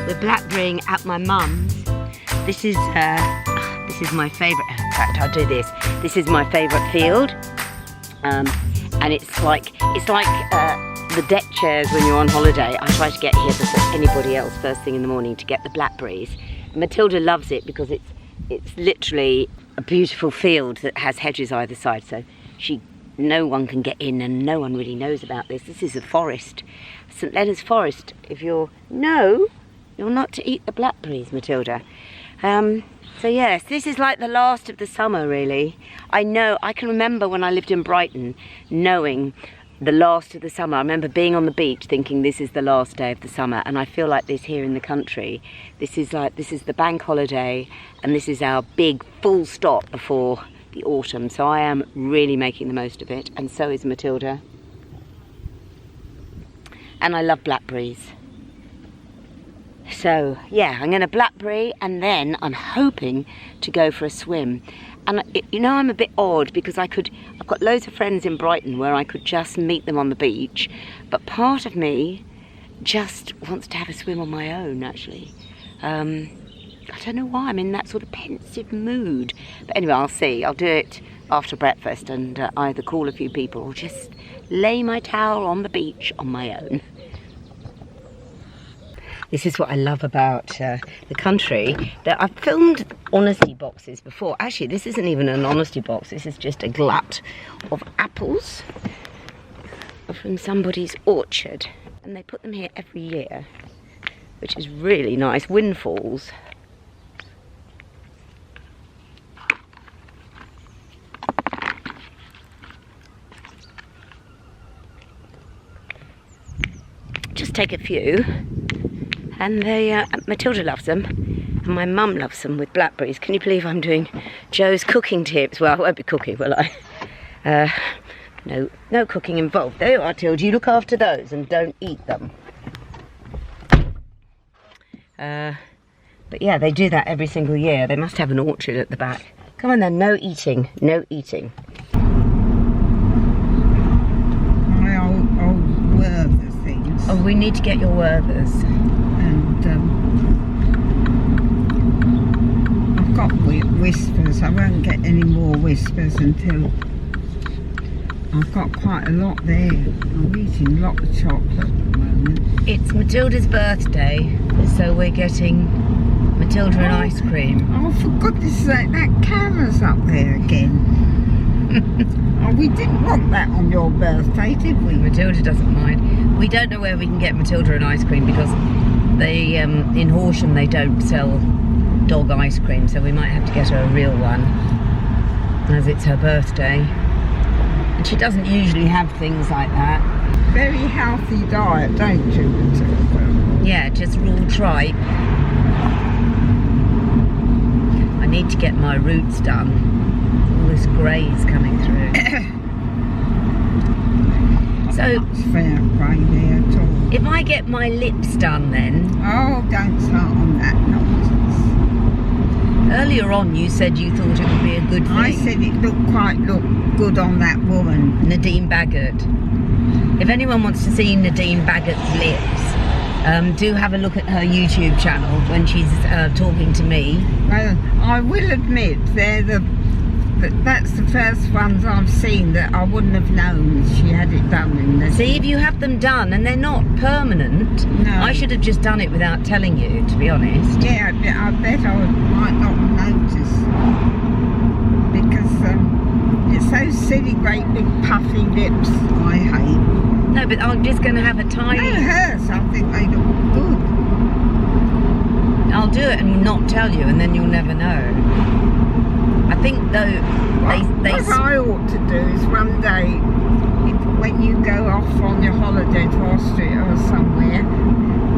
We're blackberrying at my mum's. This is my favourite. In fact, I'll do this. This is my favourite field, and it's like the deck chairs when you're on holiday. I try to get here before anybody else first thing in the morning to get the blackberries. Matilda loves it because it's literally a beautiful field that has hedges either side, so no one can get in, and no one really knows about this. This is a forest, St Leonard's Forest. No, you're not to eat the blackberries, Matilda. So yes, this is like the last of the summer, really. I can remember when I lived in Brighton, knowing the last of the summer. I remember being on the beach thinking this is the last day of the summer, and I feel like this here in the country. This is the bank holiday, and this is our big full stop before the autumn. So I am really making the most of it, and so is Matilda. And I love blackberries. So yeah, I'm going to blackberry, and then I'm hoping to go for a swim. And I'm a bit odd because I've got loads of friends in Brighton where I could just meet them on the beach, but part of me just wants to have a swim on my own, actually. I don't know why, I'm in that sort of pensive mood. But anyway, I'll see. I'll do it after breakfast and either call a few people or just lay my towel on the beach on my own. This is what I love about the country. That I've filmed honesty boxes before. Actually, this isn't even an honesty box. This is just a glut of apples from somebody's orchard. And they put them here every year, which is really nice. Windfalls. Just take a few. And Matilda loves them, and my mum loves them with blackberries. Can you believe I'm doing Joe's cooking tips? Well, I won't be cooking, will I? No cooking involved. There you are, Tilda. You look after those and don't eat them. But yeah, they do that every single year. They must have an orchard at the back. Come on then, no eating, no eating. My old Werther things. Oh, we need to get your Werthers. I've got whispers. I won't get any more whispers until I've got quite a lot there. I'm eating a lot of chocolate at the moment. It's Matilda's birthday, so we're getting Matilda an ice cream. Oh, for goodness sake, that camera's up there again. Oh, we didn't want that on your birthday, did we? Matilda doesn't mind. We don't know where we can get Matilda an ice cream because they in Horsham they don't sell dog ice cream, so we might have to get her a real one as it's her birthday, and she doesn't usually have things like that. Very healthy diet, don't you, Matilda? Yeah, just raw tripe. I need to get my roots done. All this grey's coming through. So fair grey there at all. If I get my lips done then... Oh, don't start on that nonsense. Earlier on you said you thought it would be a good thing. I said it looked good on that woman. Nadine Baggott. If anyone wants to see Nadine Baggott's lips, do have a look at her YouTube channel when she's talking to me. Well, I will admit that's the first ones I've seen that I wouldn't have known she had it done in this. See, if you have them done and they're not permanent, no. I should have just done it without telling you, to be honest. Yeah, I bet I might not notice because it's those silly, great big puffy lips I hate. No, but I'm just going to have a tiny... No, hers, I think they look good. I'll do it and not tell you, and then you'll never know. I think though what I ought to do is one day, when you go off on your holiday to Austria or somewhere,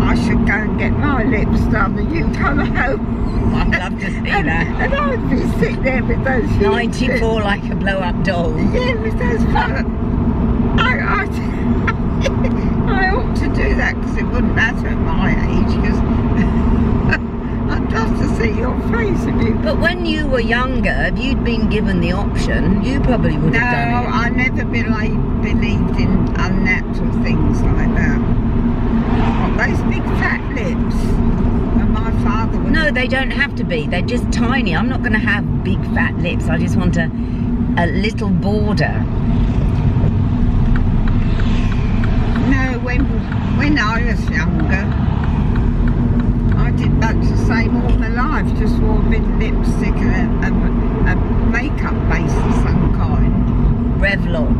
I should go and get my lips done and you come home. I'd love to see that. And I'd be sitting there with those 94 like a blow-up doll. Yeah, with those I ought to do that because it wouldn't matter at my age, because I'd love to see your face if you... But when you were younger, if you'd been given the option, you probably would have done it. No, I never believed in unnatural things like that. What, those big fat lips? they don't have to be. They're just tiny. I'm not going to have big fat lips. I just want a little border. No, when I was younger, I did much the same all my life. Just wore a bit of lipstick and a makeup base of some kind. Revlon.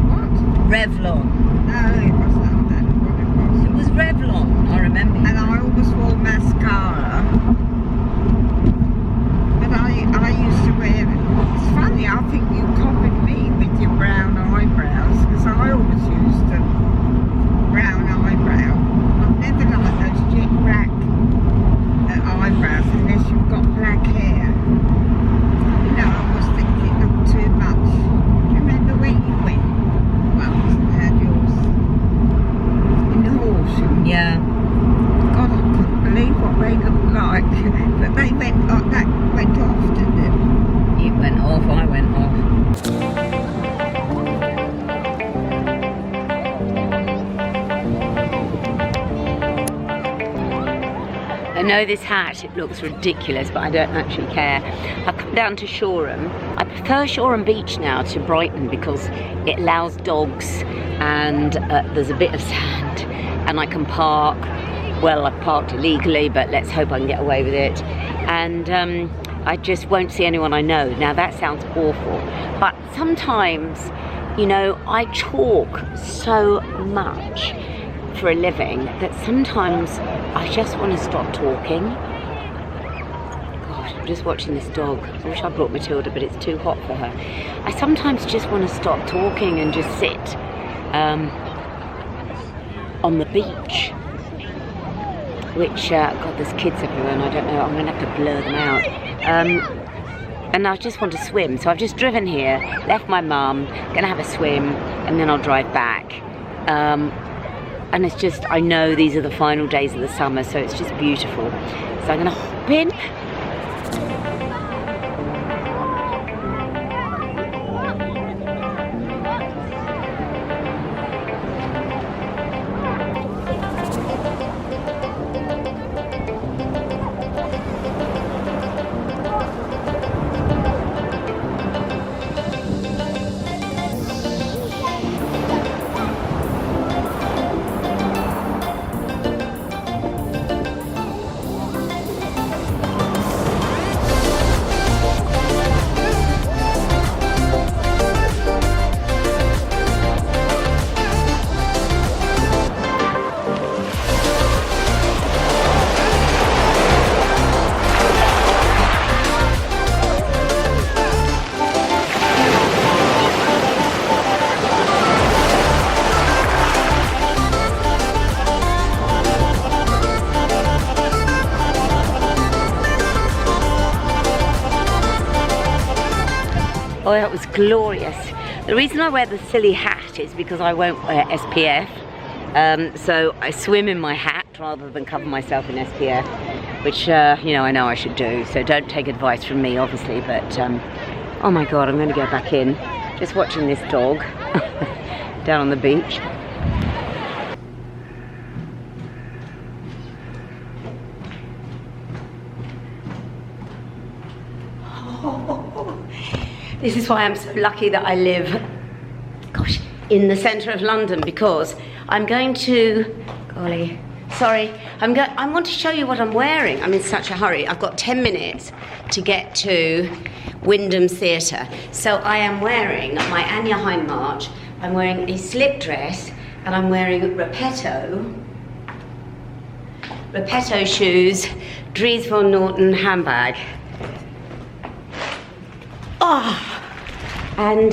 What? Revlon. No, it wasn't. I don't know what it was. It was Revlon, I remember. And I always wore mascara. But I used to wear, it's funny, I think you copied me with your brown eyebrows, because I always used a brown eyebrow. I've never liked those jet black eyebrows unless you've got black hair. You know, I always think it looked too much. Do you remember when you went once and had yours in the Horsham? Yeah. God, I couldn't believe what they looked like. But they went, that went off, didn't it? It went off, I went off. I know this hat, it looks ridiculous, but I don't actually care. I've come down to Shoreham. I prefer Shoreham Beach now to Brighton because it allows dogs and there's a bit of sand and I can park. Well, I've parked illegally, but let's hope I can get away with it. And I just won't see anyone I know. Now that sounds awful, but sometimes, you know, I talk so much for a living that sometimes I just want to stop talking. God, I'm just watching this dog. I wish I brought Matilda, but it's too hot for her. I sometimes just want to stop talking and just sit on the beach. Which, God, there's kids everywhere and I don't know, I'm going to have to blur them out. And I just want to swim, so I've just driven here, left my mum, going to have a swim, and then I'll drive back. And it's just, I know these are the final days of the summer, so it's just beautiful. So I'm going to hop in. Oh, that was glorious. The reason I wear the silly hat is because I won't wear SPF. So I swim in my hat rather than cover myself in SPF, which, you know I should do. So don't take advice from me, obviously, but, oh my God, I'm gonna go back in. Just watching this dog down on the beach. This is why I'm so lucky that I live, gosh, in the centre of London, because I'm going to, golly, sorry, I want to show you what I'm wearing. I'm in such a hurry. I've got 10 minutes to get to Wyndham Theatre. So I am wearing my Anya Hindmarch, I'm wearing a slip dress, and I'm wearing Repetto shoes, Dries Von Norton handbag. Oh, and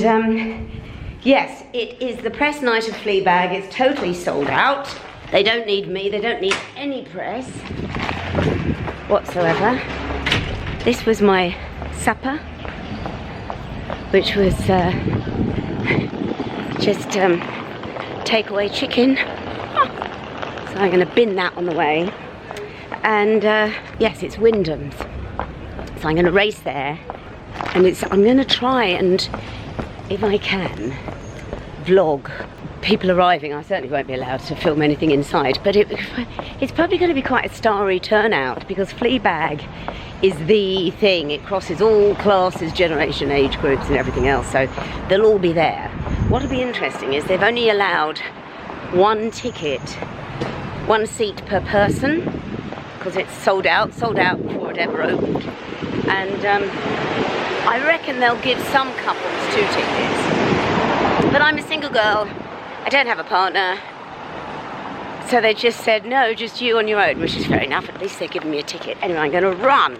yes, it is the press night of Fleabag. It's totally sold out. They don't need me. They don't need any press whatsoever. This was my supper, which was just takeaway chicken. So I'm going to bin that on the way. And yes, it's Wyndham's. So I'm going to race there. And I'm going to try and, if I can, vlog people arriving. I certainly won't be allowed to film anything inside, but it's probably going to be quite a starry turnout because Fleabag is the thing. It crosses all classes, generation, age groups and everything else, so they'll all be there. What'll be interesting is they've only allowed one ticket, one seat per person, because it's sold out before it ever opened. And I reckon they'll give some couples 2 tickets. But I'm a single girl, I don't have a partner, so they just said, no, just you on your own, which is fair enough. At least they're giving me a ticket. Anyway, I'm going to run.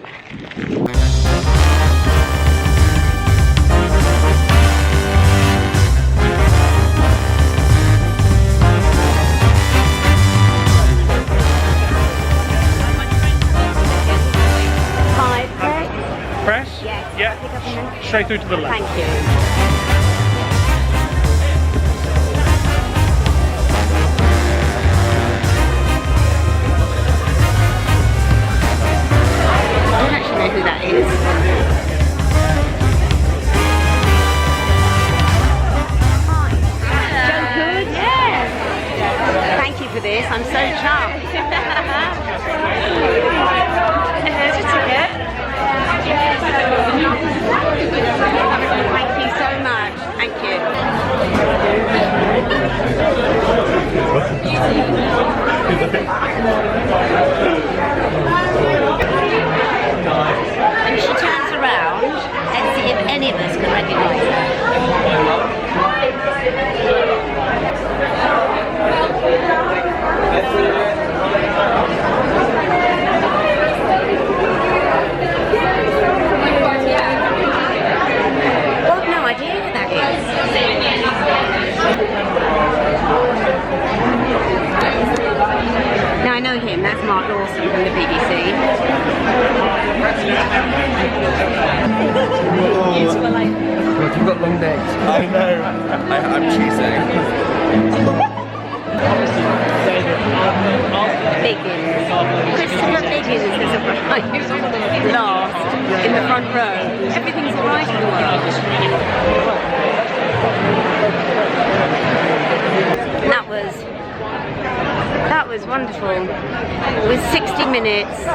Press? Yes. Yeah. Straight through to the left. Thank you. I don't actually know who that is. So good? Yes. Thank you for this. I'm so charmed. Here's your ticket. Thank you so much. Thank you. When she turns around, let's see if any of us can recognise her. Now I know him, that's Mark Lawson from the BBC. You've got long legs. I know. I'm cheesing. Biggins. Christopher Biggins has arrived last in the front row. Everything's alright in the world. That was wonderful. It was 60 minutes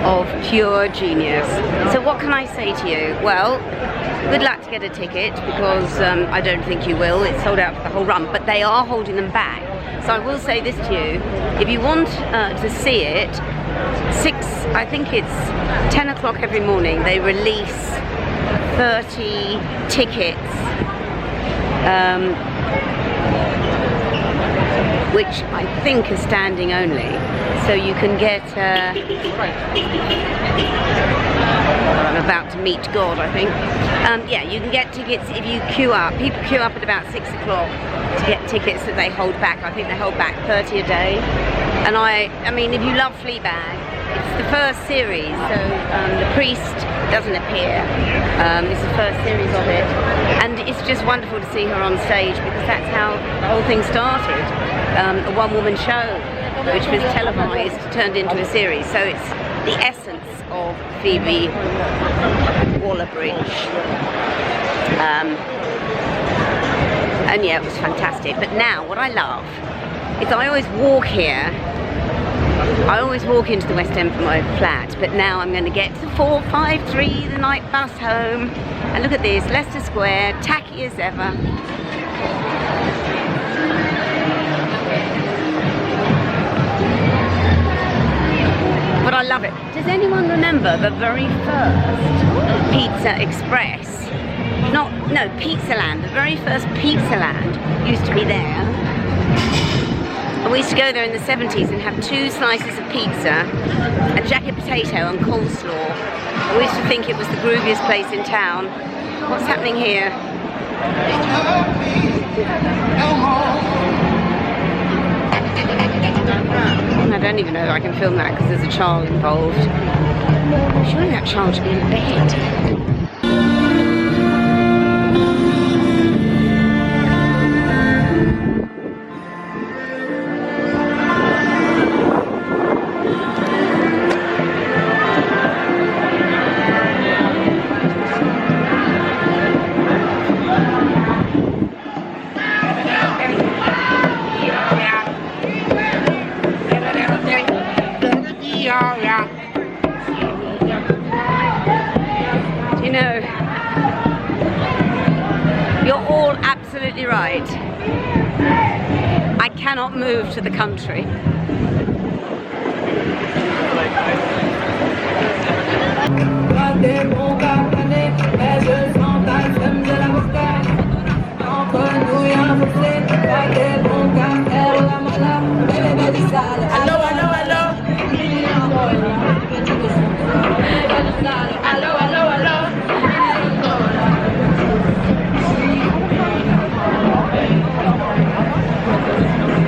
of pure genius. So what can I say to you? Well, good luck to get a ticket because I don't think you will. It's sold out for the whole run, but they are holding them back. So I will say this to you, if you want to see it, I think it's 10 o'clock every morning, they release 30 tickets, which I think are standing only. So you can get, I'm about to meet God, I think. Yeah, you can get tickets if you queue up. People queue up at about 6 o'clock to get tickets that they hold back. I think they hold back 30 a day. And I mean, if you love Fleabag, it's the first series, so the priest doesn't appear. It's the first series of it. And it's just wonderful to see her on stage because that's how the whole thing started. A one-woman show, which was televised, turned into a series. So it's the essence of Phoebe Waller-Bridge. And yeah, it was fantastic. But now, what I love is I always walk here. I always walk into the West End from my flat, but now I'm going to get to 453, the night bus home. And look at this, Leicester Square, tacky as ever. But I love it. Does anyone remember the very first Pizza Express? No, Pizzaland. The very first Pizzaland used to be there. And we used to go there in the 70s and have 2 slices of pizza, a jacket potato and coleslaw. We used to think it was the grooviest place in town. What's happening here? I don't even know if I can film that because there's a child involved. Surely that child should be in bed. Very yeah. You know, you're all absolutely right. I cannot move to the country.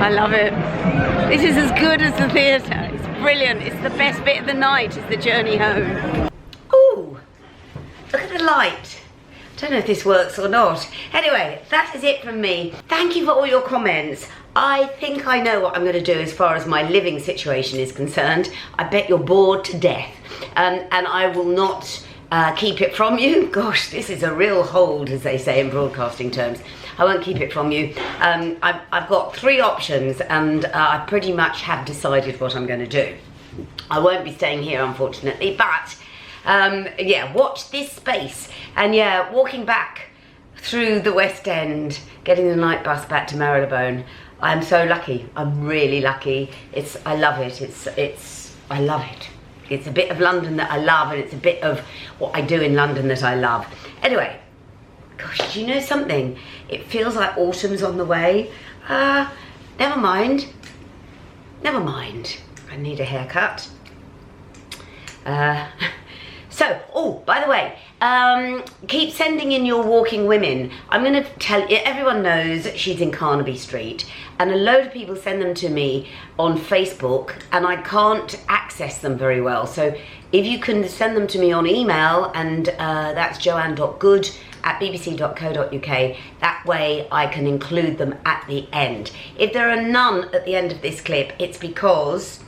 I love it. This is as good as the theatre. It's brilliant. It's the best bit of the night, is the journey home. Ooh, look at the light. I don't know if this works or not. Anyway, that is it from me. Thank you for all your comments. I think I know what I'm going to do as far as my living situation is concerned. I bet you're bored to death. And I will not keep it from you. Gosh, this is a real hold, as they say in broadcasting terms. I won't keep it from you. I've got 3 options, and I pretty much have decided what I'm going to do. I won't be staying here, unfortunately, but yeah, watch this space. And yeah, walking back through the West End, getting the night bus back to Marylebone. I'm so lucky. I'm really lucky. I love it. I love it. It's a bit of London that I love, and it's a bit of what I do in London that I love. Anyway, gosh, do you know something? It feels like autumn's on the way. Never mind. Never mind. I need a haircut. So, oh, by the way, keep sending in your walking women. I'm going to tell you, everyone knows she's in Carnaby Street, and a load of people send them to me on Facebook, and I can't access them very well. So if you can send them to me on email, and that's joanne.good@bbc.co.uk, that way I can include them at the end. If there are none at the end of this clip, it's because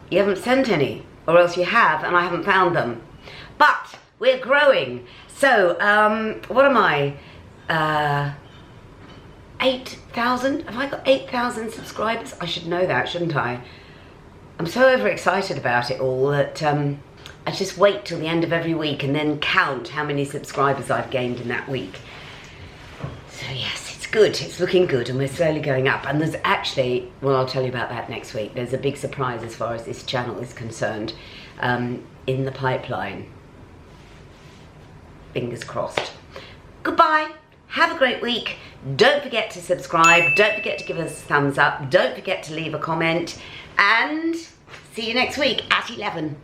you haven't sent any, or else you have and I haven't found them. But we're growing. So, what am I? 8,000? Have I got 8,000 subscribers? I should know that, shouldn't I? I'm so overexcited about it all that I just wait till the end of every week and then count how many subscribers I've gained in that week. So yes, it's good. It's looking good, and we're slowly going up. And there's actually, well, I'll tell you about that next week. There's a big surprise as far as this channel is concerned in the pipeline. Fingers crossed. Goodbye. Have a great week. Don't forget to subscribe. Don't forget to give us a thumbs up. Don't forget to leave a comment. And see you next week at 11.